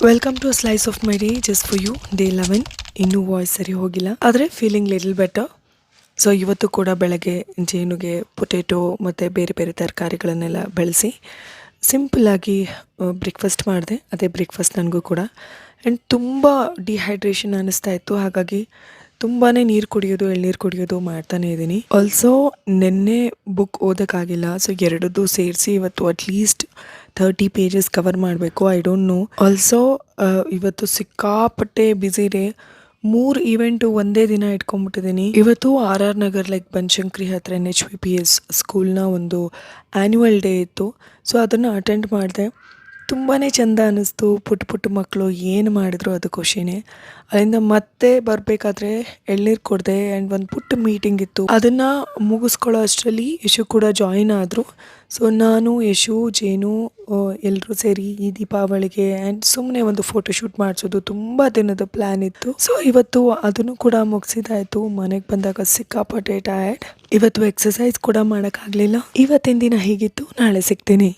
Welcome to slice of my day just for you day 11. ಇನ್ನೂ voice ಸರಿ ಹೋಗಿಲ್ಲ, ಆದರೆ ಫೀಲಿಂಗ್ ಲಿಟಲ್ ಬೆಟರ್. ಸೊ ಇವತ್ತು ಕೂಡ ಬೆಳಗ್ಗೆ ಜೇನುಗೆ ಪೊಟೆಟೊ ಮತ್ತು ಬೇರೆ ಬೇರೆ ತರಕಾರಿಗಳನ್ನೆಲ್ಲ ಬೆಳೆಸಿ ಸಿಂಪಲ್ಲಾಗಿ ಬ್ರೇಕ್ಫಾಸ್ಟ್ ಮಾಡಿದೆ. ಅದೇ ಬ್ರೇಕ್ಫಾಸ್ಟ್ ನನಗೂ ಕೂಡ. ಆ್ಯಂಡ್ ತುಂಬ ಡಿಹೈಡ್ರೇಷನ್ ಅನ್ನಿಸ್ತಾ ಇತ್ತು, ಹಾಗಾಗಿ ತುಂಬಾ ನೀರು ಕುಡಿಯೋದು, ಎಳ್ನೀರು ಕುಡಿಯೋದು ಮಾಡ್ತಾನೇ ಇದ್ದೀನಿ. ಆಲ್ಸೋ ನಿನ್ನೆ ಬುಕ್ ಓದೋಕ್ಕಾಗಿಲ್ಲ, ಸೊ ಎರಡದ್ದು ಸೇರಿಸಿ ಇವತ್ತು ಅಟ್ಲೀಸ್ಟ್ 30 ಪೇಜಸ್ ಕವರ್ ಮಾಡಬೇಕು. I don't know. ಆಲ್ಸೋ ಇವತ್ತು ಸಿಕ್ಕಾಪಟ್ಟೆ ಬ್ಯುಸಿ ಡೇ. 3 ಈವೆಂಟು ಒಂದೇ ದಿನ ಇಟ್ಕೊಂಡ್ಬಿಟ್ಟಿದ್ದೀನಿ. ಇವತ್ತು RR ನಗರ್ ಲೈಕ್ ಬನಶಂಕರಿ ಹತ್ರ NHPPS ಸ್ಕೂಲ್ನ ಒಂದು ಆ್ಯನ್ಯುವಲ್ ಡೇ ಇತ್ತು. ಸೊ ಅದನ್ನು ಅಟೆಂಡ್ ಮಾಡಿದೆ. ತುಂಬಾ ಚೆಂದ ಅನ್ನಿಸ್ತು. ಪುಟ್ಟ ಮಕ್ಕಳು ಏನು ಮಾಡಿದ್ರು ಅದು ಖುಷಿನೇ. ಅಲ್ಲಿಂದ ಮತ್ತೆ ಬರಬೇಕಾದ್ರೆ ಎಳ್ನೀರು ಕೊಡಿದೆ ಆ್ಯಂಡ್ ಒಂದು ಪುಟ್ಟ ಮೀಟಿಂಗ್ ಇತ್ತು. ಅದನ್ನು ಮುಗಿಸ್ಕೊಳ್ಳೋ ಅಷ್ಟರಲ್ಲಿ ಯಶು ಕೂಡ ಜಾಯಿನ್ ಆದರು. ಸೊ ನಾನು, ಯಶು, ಜೇನು ಎಲ್ಲರೂ ಸೇರಿ ಈ ದೀಪಾವಳಿಗೆ ಆ್ಯಂಡ್ ಸುಮ್ಮನೆ ಒಂದು ಫೋಟೋಶೂಟ್ ಮಾಡಿಸೋದು ತುಂಬ ದಿನದ ಪ್ಲ್ಯಾನ್ ಇತ್ತು. ಸೊ ಇವತ್ತು ಅದನ್ನು ಕೂಡ ಮುಗಿಸಿದಾಯಿತು. ಮನೆಗೆ ಬಂದಾಗ ಸಿಕ್ಕಾಪಟ್ಟೆ ಟಯರ್ಡ್. ಇವತ್ತು ಎಕ್ಸಸೈಸ್ ಕೂಡ ಮಾಡೋಕ್ಕಾಗಲಿಲ್ಲ. ಇವತ್ತಿನ ದಿನ ಹೀಗಿತ್ತು. ನಾಳೆ ಸಿಗ್ತೀನಿ.